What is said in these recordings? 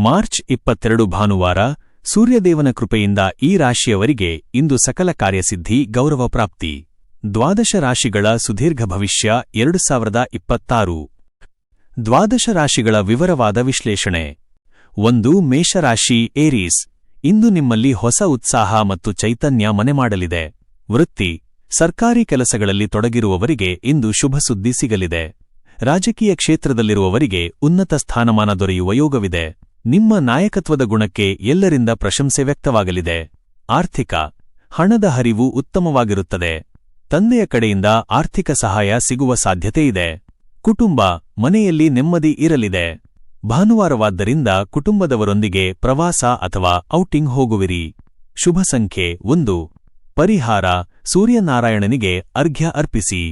March 22 ಭಾನುವಾರ ಸೂರ್ಯದೇವನ ಕೃಪೆಯಿಂದ ಈ ರಾಶಿಯವರಿಗೆ ಇಂದು ಸಕಲ ಕಾರ್ಯಸಿದ್ಧಿ ಗೌರವ ಪ್ರಾಪ್ತಿ. ದ್ವಾದಶ ರಾಶಿಗಳ ಸುದೀರ್ಘ ಭವಿಷ್ಯ 2026. ದ್ವಾದಶ ರಾಶಿಗಳ ವಿವರವಾದ ವಿಶ್ಲೇಷಣೆ. 1. ಮೇಷರಾಶಿ ಏರೀಸ್. ಇಂದು ನಿಮ್ಮಲ್ಲಿ ಹೊಸ ಉತ್ಸಾಹ ಮತ್ತು ಚೈತನ್ಯ ಮನೆ ಮಾಡಲಿದೆ. ವೃತ್ತಿ, ಸರ್ಕಾರಿ ಕೆಲಸಗಳಲ್ಲಿ ತೊಡಗಿರುವವರಿಗೆ ಇಂದು ಶುಭ ಸುದ್ದಿ ಸಿಗಲಿದೆ. ರಾಜಕೀಯ ಕ್ಷೇತ್ರದಲ್ಲಿರುವವರಿಗೆ ಉನ್ನತ ಸ್ಥಾನಮಾನ ದೊರೆಯುವ ಯೋಗವಿದೆ. ನಿಮ್ಮ ನಾಯಕತ್ವದ ಗುಣಕ್ಕೆ ಎಲ್ಲರಿಂದ ಪ್ರಶಂಸೆ ವ್ಯಕ್ತವಾಗಲಿದೆ. ಆರ್ಥಿಕ, ಹಣದ ಹರಿವು ಉತ್ತಮವಾಗಿರುತ್ತದೆ. ತಂದೆಯ ಕಡೆಯಿಂದ ಆರ್ಥಿಕ ಸಹಾಯ ಸಿಗುವ ಸಾಧ್ಯತೆಯಿದೆ. ಕುಟುಂಬ, ಮನೆಯಲ್ಲಿ ನೆಮ್ಮದಿ ಇರಲಿದೆ. ಭಾನುವಾರವಾದ್ದರಿಂದ ಕುಟುಂಬದವರೊಂದಿಗೆ ಪ್ರವಾಸ ಅಥವಾ ಔಟಿಂಗ್ ಹೋಗುವಿರಿ. ಶುಭ ಸಂಖ್ಯೆ 1. ಪರಿಹಾರ, ಸೂರ್ಯನಾರಾಯಣನಿಗೆ ಅರ್ಘ್ಯ ಅರ್ಪಿಸಿ.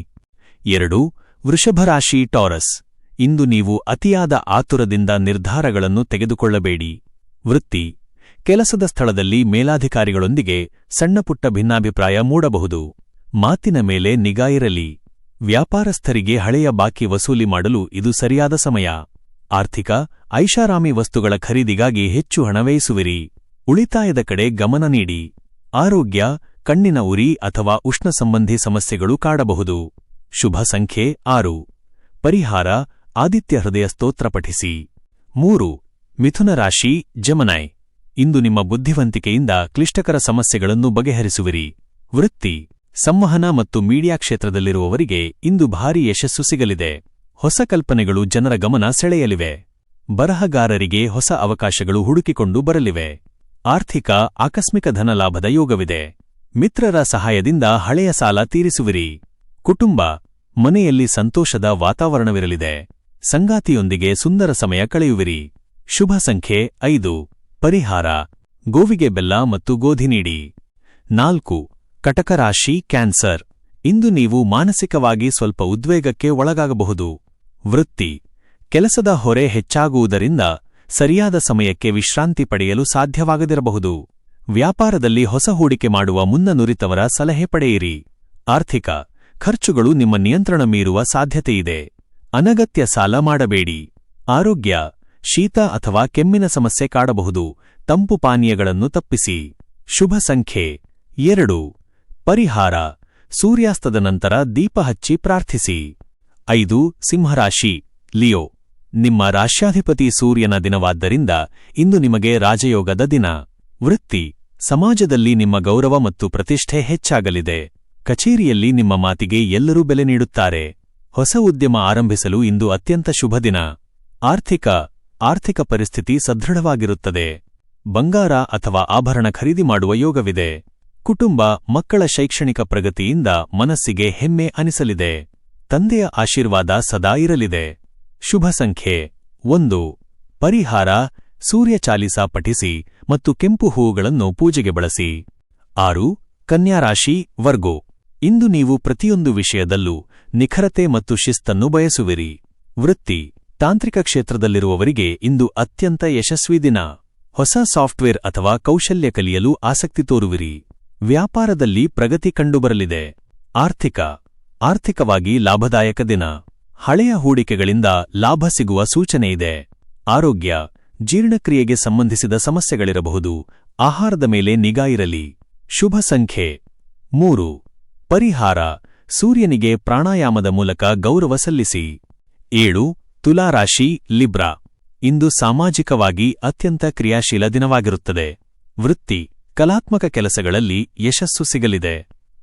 2. ವೃಷಭರಾಶಿ ಟಾರಸ್. ಇಂದು ನೀವು ಅತಿಯಾದ ಆತುರದಿಂದ ನಿರ್ಧಾರಗಳನ್ನು ತೆಗೆದುಕೊಳ್ಳಬೇಡಿ. ವೃತ್ತಿ, ಕೆಲಸದ ಸ್ಥಳದಲ್ಲಿ ಮೇಲಾಧಿಕಾರಿಗಳೊಂದಿಗೆ ಸಣ್ಣಪುಟ್ಟ ಭಿನ್ನಾಭಿಪ್ರಾಯ ಮೂಡಬಹುದು. ಮಾತಿನ ಮೇಲೆ ನಿಗಾ ಇರಲಿ. ವ್ಯಾಪಾರಸ್ಥರಿಗೆ ಹಳೆಯ ಬಾಕಿ ವಸೂಲಿ ಮಾಡಲು ಇದು ಸರಿಯಾದ ಸಮಯ. ಆರ್ಥಿಕ, ಐಷಾರಾಮಿ ವಸ್ತುಗಳ ಖರೀದಿಗಾಗಿ ಹೆಚ್ಚು ಹಣ ವ್ಯಯಿಸುವಿರಿ. ಉಳಿತಾಯದ ಕಡೆ ಗಮನ ನೀಡಿ. ಆರೋಗ್ಯ, ಕಣ್ಣಿನ ಉರಿ ಅಥವಾ ಉಷ್ಣ ಸಂಬಂಧಿ ಸಮಸ್ಯೆಗಳು ಕಾಡಬಹುದು. ಶುಭ ಸಂಖ್ಯೆ 6. ಪರಿಹಾರ, ಆದಿತ್ಯ ಹೃದಯ ಸ್ತೋತ್ರ ಪಠಿಸಿ. 3. ಮಿಥುನ ರಾಶಿ ಜೆಮಿನಿ. ಇಂದು ನಿಮ್ಮ ಬುದ್ಧಿವಂತಿಕೆಯಿಂದ ಕ್ಲಿಷ್ಟಕರ ಸಮಸ್ಯೆಗಳನ್ನು ಬಗೆಹರಿಸುವಿರಿ. ವೃತ್ತಿ, ಸಂವಹನ ಮತ್ತು ಮೀಡಿಯಾ ಕ್ಷೇತ್ರದಲ್ಲಿರುವವರಿಗೆ ಇಂದು ಭಾರೀ ಯಶಸ್ಸು ಸಿಗಲಿದೆ. ಹೊಸ ಕಲ್ಪನೆಗಳು ಜನರ ಗಮನ ಸೆಳೆಯಲಿವೆ. ಬರಹಗಾರರಿಗೆ ಹೊಸ ಅವಕಾಶಗಳು ಹುಡುಕಿಕೊಂಡು ಬರಲಿವೆ. ಆರ್ಥಿಕ, ಆಕಸ್ಮಿಕ ಧನಲಾಭದ ಯೋಗವಿದೆ. ಮಿತ್ರರ ಸಹಾಯದಿಂದ ಹಳೆಯ ಸಾಲ ತೀರಿಸುವಿರಿ. ಕುಟುಂಬ, ಮನೆಯಲ್ಲಿ ಸಂತೋಷದ ವಾತಾವರಣವಿರಲಿದೆ. ಸಂಗಾತಿಯೊಂದಿಗೆ ಸುಂದರ ಸಮಯ ಕಳೆಯುವಿರಿ. ಶುಭ ಸಂಖ್ಯೆ 5. ಪರಿಹಾರ, ಗೋವಿಗೆ ಬೆಲ್ಲ ಮತ್ತು ಗೋಧಿ ನೀಡಿ. 4. ಕಟಕ ರಾಶಿ ಕ್ಯಾನ್ಸರ್. ಇಂದು ನೀವು ಮಾನಸಿಕವಾಗಿ ಸ್ವಲ್ಪ ಉದ್ವೇಗಕ್ಕೆ ಒಳಗಾಗಬಹುದು. ವೃತ್ತಿ, ಕೆಲಸದ ಹೊರೆ ಹೆಚ್ಚಾಗುವುದರಿಂದ ಸರಿಯಾದ ಸಮಯಕ್ಕೆ ವಿಶ್ರಾಂತಿ ಪಡೆಯಲು ಸಾಧ್ಯವಾಗದಿರಬಹುದು. ವ್ಯಾಪಾರದಲ್ಲಿ ಹೊಸ ಹೂಡಿಕೆ ಮಾಡುವ ಮುನ್ನ ನುರಿತವರ ಸಲಹೆ ಪಡೆಯಿರಿ. ಆರ್ಥಿಕ, ಖರ್ಚುಗಳು ನಿಮ್ಮ ನಿಯಂತ್ರಣ ಮೀರುವ ಸಾಧ್ಯತೆಯಿದೆ. ಅನಗತ್ಯ ಸಾಲ ಮಾಡಬೇಡಿ. ಆರೋಗ್ಯ, ಶೀತ ಅಥವಾ ಕೆಮ್ಮಿನ ಸಮಸ್ಯೆ ಕಾಡಬಹುದು. ತಂಪು ಪಾನೀಯಗಳನ್ನು ತಪ್ಪಿಸಿ. ಶುಭ ಸಂಖ್ಯೆ 2. ಪರಿಹಾರ, ಸೂರ್ಯಾಸ್ತದ ನಂತರ ದೀಪ ಹಚ್ಚಿ ಪ್ರಾರ್ಥಿಸಿ. 5. ಸಿಂಹರಾಶಿ ಲಿಯೋ. ನಿಮ್ಮ ರಾಶ್ಯಾಧಿಪತಿ ಸೂರ್ಯನ ದಿನವಾದ್ದರಿಂದ ಇಂದು ನಿಮಗೆ ರಾಜಯೋಗದ ದಿನ. ವೃತ್ತಿ, ಸಮಾಜದಲ್ಲಿ ನಿಮ್ಮ ಗೌರವ ಮತ್ತು ಪ್ರತಿಷ್ಠೆ ಹೆಚ್ಚಾಗಲಿದೆ. ಕಚೇರಿಯಲ್ಲಿ ನಿಮ್ಮ ಮಾತಿಗೆ ಎಲ್ಲರೂ ಬೆಲೆ ನೀಡುತ್ತಾರೆ. ಹೊಸ ಉದ್ಯಮ ಆರಂಭಿಸಲು ಇಂದು ಅತ್ಯಂತ ಶುಭ ದಿನ. ಆರ್ಥಿಕ ಪರಿಸ್ಥಿತಿ ಸದೃಢವಾಗಿರುತ್ತದೆ. ಬಂಗಾರ ಅಥವಾ ಆಭರಣ ಖರೀದಿ ಮಾಡುವ ಯೋಗವಿದೆ. ಕುಟುಂಬ, ಮಕ್ಕಳ ಶೈಕ್ಷಣಿಕ ಪ್ರಗತಿಯಿಂದ ಮನಸ್ಸಿಗೆ ಹೆಮ್ಮೆ ಅನಿಸಲಿದೆ. ತಂದೆಯ ಆಶೀರ್ವಾದ ಸದಾ ಇರಲಿದೆ. ಶುಭ ಸಂಖ್ಯೆ 1. ಪರಿಹಾರ, ಸೂರ್ಯ ಚಾಲಿಸ ಪಠಿಸಿ ಮತ್ತು ಕೆಂಪು ಹೂವುಗಳನ್ನು ಪೂಜೆಗೆ ಬಳಸಿ. 6. ಕನ್ಯಾ ರಾಶಿ ವರ್ಗೋ. ಇಂದು ನೀವು ಪ್ರತಿಯೊಂದು ವಿಷಯದಲ್ಲೂ ನಿಖರತೆ ಮತ್ತು ಶಿಸ್ತನ್ನು ಬಯಸುವಿರಿ. ವೃತ್ತಿ, ತಾಂತ್ರಿಕ ಕ್ಷೇತ್ರದಲ್ಲಿರುವವರಿಗೆ ಇಂದು ಅತ್ಯಂತ ಯಶಸ್ವಿ ದಿನ. ಹೊಸ ಸಾಫ್ಟ್ವೇರ್ ಅಥವಾ ಕೌಶಲ್ಯ ಕಲಿಯಲು ಆಸಕ್ತಿ ತೋರುವಿರಿ. ವ್ಯಾಪಾರದಲ್ಲಿ ಪ್ರಗತಿ ಕಂಡುಬರಲಿದೆ. ಆರ್ಥಿಕವಾಗಿ ಲಾಭದಾಯಕ ದಿನ. ಹಳೆಯ ಹೂಡಿಕೆಗಳಿಂದ ಲಾಭ ಸಿಗುವ ಸೂಚನೆಯಿದೆ. ಆರೋಗ್ಯ, ಜೀರ್ಣಕ್ರಿಯೆಗೆ ಸಂಬಂಧಿಸಿದ ಸಮಸ್ಯೆಗಳಿರಬಹುದು. ಆಹಾರದ ಮೇಲೆ ನಿಗಾ ಇರಲಿ. ಶುಭ ಸಂಖ್ಯೆ 3. ಪರಿಹಾರ, ಸೂರ್ಯನಿಗೆ ಪ್ರಾಣಾಯಾಮದ ಮೂಲಕ ಗೌರವ ಸಲ್ಲಿಸಿ. 7. ತುಲಾರಾಶಿ ಲಿಬ್ರಾ. ಇಂದು ಸಾಮಾಜಿಕವಾಗಿ ಅತ್ಯಂತ ಕ್ರಿಯಾಶೀಲ ದಿನವಾಗಿರುತ್ತದೆ. ವೃತ್ತಿ, ಕಲಾತ್ಮಕ ಕೆಲಸಗಳಲ್ಲಿ ಯಶಸ್ಸು ಸಿಗಲಿದೆ.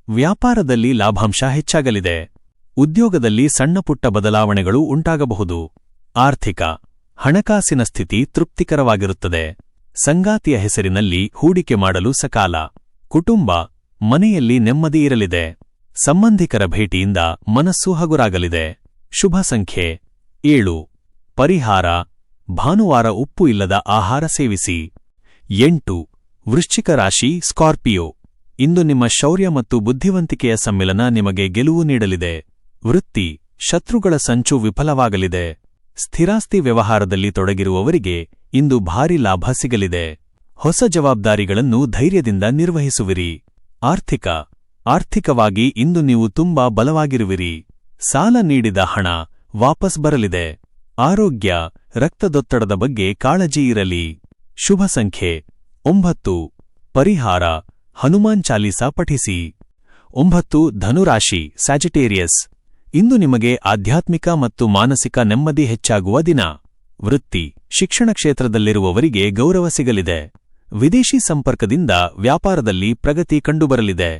ವ್ಯಾಪಾರದಲ್ಲಿ ಲಾಭಾಂಶ ಹೆಚ್ಚಾಗಲಿದೆ. ಉದ್ಯೋಗದಲ್ಲಿ ಸಣ್ಣಪುಟ್ಟ ಬದಲಾವಣೆಗಳು ಉಂಟಾಗಬಹುದು. ಆರ್ಥಿಕ, ಹಣಕಾಸಿನ ಸ್ಥಿತಿ ತೃಪ್ತಿಕರವಾಗಿರುತ್ತದೆ. ಸಂಗಾತಿಯ ಹೆಸರಿನಲ್ಲಿ ಹೂಡಿಕೆ ಮಾಡಲು ಸಕಾಲ. ಕುಟುಂಬ, ಮನೆಯಲ್ಲಿ ನೆಮ್ಮದಿ ಇರಲಿದೆ. ಸಂಬಂಧಿಕರ ಭೇಟಿಯಿಂದ ಮನಸ್ಸು ಹಗುರಾಗಲಿದೆ. ಶುಭ ಸಂಖ್ಯೆ 7. ಪರಿಹಾರ, ಭಾನುವಾರ ಉಪ್ಪು ಇಲ್ಲದ ಆಹಾರ ಸೇವಿಸಿ. 8. ವೃಶ್ಚಿಕ ರಾಶಿ ಸ್ಕಾರ್ಪಿಯೋ. ಇಂದು ನಿಮ್ಮ ಶೌರ್ಯ ಮತ್ತು ಬುದ್ಧಿವಂತಿಕೆಯ ಸಮ್ಮಿಲನ ನಿಮಗೆ ಗೆಲುವು ನೀಡಲಿದೆ. ವೃತ್ತಿ, ಶತ್ರುಗಳ ಸಂಚು ವಿಫಲವಾಗಲಿದೆ. ಸ್ಥಿರಾಸ್ತಿ ವ್ಯವಹಾರದಲ್ಲಿ ತೊಡಗಿರುವವರಿಗೆ ಇಂದು ಭಾರಿ ಲಾಭ ಸಿಗಲಿದೆ. ಹೊಸ ಜವಾಬ್ದಾರಿಗಳನ್ನು ಧೈರ್ಯದಿಂದ ನಿರ್ವಹಿಸುವಿರಿ. ಆರ್ಥಿಕವಾಗಿ ಇಂದು ನೀವು ತುಂಬಾ ಬಲವಾಗಿರುವಿರಿ. ಸಾಲ ನೀಡಿದ ಹಣ ವಾಪಸ್ ಬರಲಿದೆ. ಆರೋಗ್ಯ, ರಕ್ತದೊತ್ತಡದ ಬಗ್ಗೆ ಕಾಳಜಿ ಇರಲಿ. ಶುಭ ಸಂಖ್ಯೆ 9. ಪರಿಹಾರ ಹನುಮಾನ್ ಚಾಲೀಸಾ ಪಠಿಸಿ. 9. ಧನುರಾಶಿ ಸ್ಯಾಜಿಟೇರಿಯಸ್. ಇಂದು ನಿಮಗೆ ಆಧ್ಯಾತ್ಮಿಕ ಮತ್ತು ಮಾನಸಿಕ ನೆಮ್ಮದಿ ಹೆಚ್ಚಾಗುವ ದಿನ. ವೃತ್ತಿ ಶಿಕ್ಷಣ ಕ್ಷೇತ್ರದಲ್ಲಿರುವವರಿಗೆ ಗೌರವ ಸಿಗಲಿದೆ. ವಿದೇಶಿ ಸಂಪರ್ಕದಿಂದ ವ್ಯಾಪಾರದಲ್ಲಿ ಪ್ರಗತಿ ಕಂಡುಬರಲಿದೆ.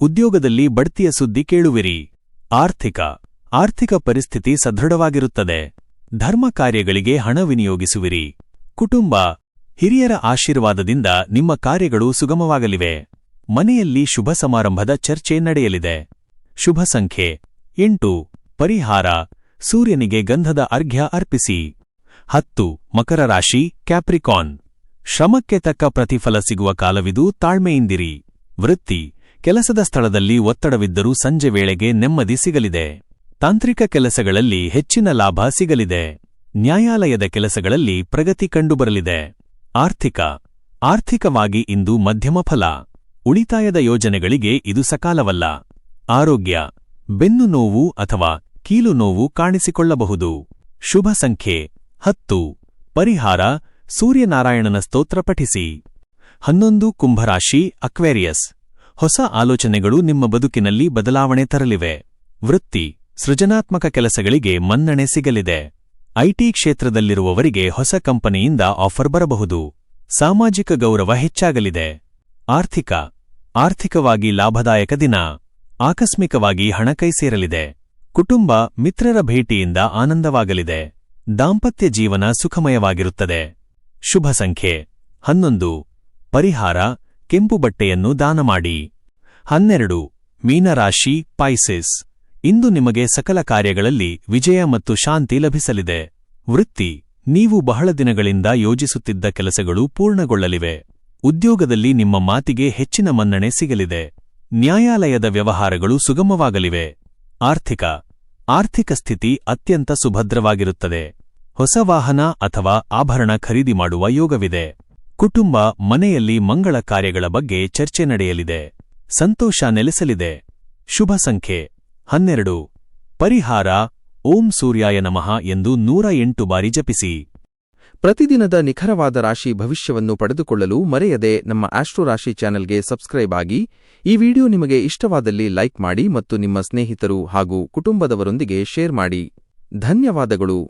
ಉದ್ಯೋಗದಲ್ಲಿ ಬಡ್ತಿಯ ಸುದ್ದಿ ಕೇಳುವಿರಿ. ಆರ್ಥಿಕ ಪರಿಸ್ಥಿತಿ ಸದೃಢವಾಗಿರುತ್ತದೆ. ಧರ್ಮ ಕಾರ್ಯಗಳಿಗೆ ಹಣ ವಿನಿಯೋಗಿಸುವಿರಿ. ಕುಟುಂಬ ಹಿರಿಯರ ಆಶೀರ್ವಾದದಿಂದ ನಿಮ್ಮ ಕಾರ್ಯಗಳು ಸುಗಮವಾಗಲಿವೆ. ಮನೆಯಲ್ಲಿ ಶುಭ ಸಮಾರಂಭದ ಚರ್ಚೆ ನಡೆಯಲಿದೆ. ಶುಭ ಸಂಖ್ಯೆ 8. ಪರಿಹಾರ ಸೂರ್ಯನಿಗೆ ಗಂಧದ ಅರ್ಘ್ಯ ಅರ್ಪಿಸಿ. 10. ಮಕರ ರಾಶಿ ಕ್ಯಾಪ್ರಿಕಾನ್. ಶ್ರಮಕ್ಕೆ ತಕ್ಕ ಪ್ರತಿಫಲ ಸಿಗುವ ಕಾಲವಿದು, ತಾಳ್ಮೆಯಿಂದಿರಿ. ವೃತ್ತಿ ಕೆಲಸದ ಸ್ಥಳದಲ್ಲಿ ಒತ್ತಡವಿದ್ದರೂ ಸಂಜೆ ವೇಳೆಗೆ ನೆಮ್ಮದಿ ಸಿಗಲಿದೆ. ತಾಂತ್ರಿಕ ಕೆಲಸಗಳಲ್ಲಿ ಹೆಚ್ಚಿನ ಲಾಭ ಸಿಗಲಿದೆ. ನ್ಯಾಯಾಲಯದ ಕೆಲಸಗಳಲ್ಲಿ ಪ್ರಗತಿ ಕಂಡುಬರಲಿದೆ. ಆರ್ಥಿಕವಾಗಿ ಇಂದು ಮಧ್ಯಮ ಫಲ. ಉಳಿತಾಯದ ಯೋಜನೆಗಳಿಗೆ ಇದು ಸಕಾಲವಲ್ಲ. ಆರೋಗ್ಯ ಬೆನ್ನು ನೋವು ಅಥವಾ ಕೀಲು ನೋವು ಕಾಣಿಸಿಕೊಳ್ಳಬಹುದು. ಶುಭ ಸಂಖ್ಯೆ 10. ಪರಿಹಾರ ಸೂರ್ಯನಾರಾಯಣನ ಸ್ತೋತ್ರ ಪಠಿಸಿ. 11. ಕುಂಭರಾಶಿ ಅಕ್ವೇರಿಯಸ್. ಹೊಸ ಆಲೋಚನೆಗಳು ನಿಮ್ಮ ಬದುಕಿನಲ್ಲಿ ಬದಲಾವಣೆ ತರಲಿವೆ. ವೃತ್ತಿ ಸೃಜನಾತ್ಮಕ ಕೆಲಸಗಳಿಗೆ ಮನ್ನಣೆ ಸಿಗಲಿದೆ. ಐಟಿ ಕ್ಷೇತ್ರದಲ್ಲಿರುವವರಿಗೆ ಹೊಸ ಕಂಪನಿಯಿಂದ ಆಫರ್ ಬರಬಹುದು. ಸಾಮಾಜಿಕ ಗೌರವ ಹೆಚ್ಚಾಗಲಿದೆ. ಆರ್ಥಿಕವಾಗಿ ಲಾಭದಾಯಕ ದಿನ. ಆಕಸ್ಮಿಕವಾಗಿ ಹಣ ಕೈ ಸೇರಲಿದೆ. ಕುಟುಂಬ ಮಿತ್ರರ ಭೇಟಿಯಿಂದ ಆನಂದವಾಗಲಿದೆ. ದಾಂಪತ್ಯ ಜೀವನ ಸುಖಮಯವಾಗಿರುತ್ತದೆ. ಶುಭ ಸಂಖ್ಯೆ 11. ಪರಿಹಾರ ಕೆಂಪು ಬಟ್ಟೆಯನ್ನು ದಾನ ಮಾಡಿ. 12. ಮೀನರಾಶಿ ಪೈಸಿಸ್. ಇಂದು ನಿಮಗೆ ಸಕಲ ಕಾರ್ಯಗಳಲ್ಲಿ ವಿಜಯ ಮತ್ತು ಶಾಂತಿ ಲಭಿಸಲಿದೆ. ವೃತ್ತಿ ನೀವು ಬಹಳ ದಿನಗಳಿಂದ ಯೋಜಿಸುತ್ತಿದ್ದ ಕೆಲಸಗಳು ಪೂರ್ಣಗೊಳ್ಳಲಿವೆ. ಉದ್ಯೋಗದಲ್ಲಿ ನಿಮ್ಮ ಮಾತಿಗೆ ಹೆಚ್ಚಿನ ಮನ್ನಣೆ ಸಿಗಲಿದೆ. ನ್ಯಾಯಾಲಯದ ವ್ಯವಹಾರಗಳು ಸುಗಮವಾಗಲಿವೆ. ಆರ್ಥಿಕ ಸ್ಥಿತಿ ಅತ್ಯಂತ ಸುಭದ್ರವಾಗಿರುತ್ತದೆ. ಹೊಸ ವಾಹನ ಅಥವಾ ಆಭರಣ ಖರೀದಿ ಮಾಡುವ ಯೋಗವಿದೆ. ಕುಟುಂಬ ಮನೆಯಲ್ಲಿ ಮಂಗಳ ಕಾರ್ಯಗಳ ಬಗ್ಗೆ ಚರ್ಚೆ ನಡೆಯಲಿದೆ. ಸಂತೋಷ ನೆಲೆಸಲಿದೆ. ಶುಭ ಸಂಖ್ಯೆ 12. ಪರಿಹಾರ ಓಂ ಸೂರ್ಯಾಯ ನಮಃ ಎಂದು 108 ಬಾರಿ ಜಪಿಸಿ. ಪ್ರತಿದಿನದ ನಿಖರವಾದ ರಾಶಿ ಭವಿಷ್ಯವನ್ನು ಪಡೆದುಕೊಳ್ಳಲು ಮರೆಯದೆ ನಮ್ಮ ಆಸ್ಟ್ರೋ ರಾಶಿ ಚಾನೆಲ್ಗೆ ಸಬ್ಸ್ಕ್ರೈಬ್ ಆಗಿ. ಈ ವಿಡಿಯೋ ನಿಮಗೆ ಇಷ್ಟವಾದಲ್ಲಿ ಲೈಕ್ ಮಾಡಿ ಮತ್ತು ನಿಮ್ಮ ಸ್ನೇಹಿತರು ಹಾಗೂ ಕುಟುಂಬದವರೊಂದಿಗೆ ಶೇರ್ ಮಾಡಿ. ಧನ್ಯವಾದಗಳು.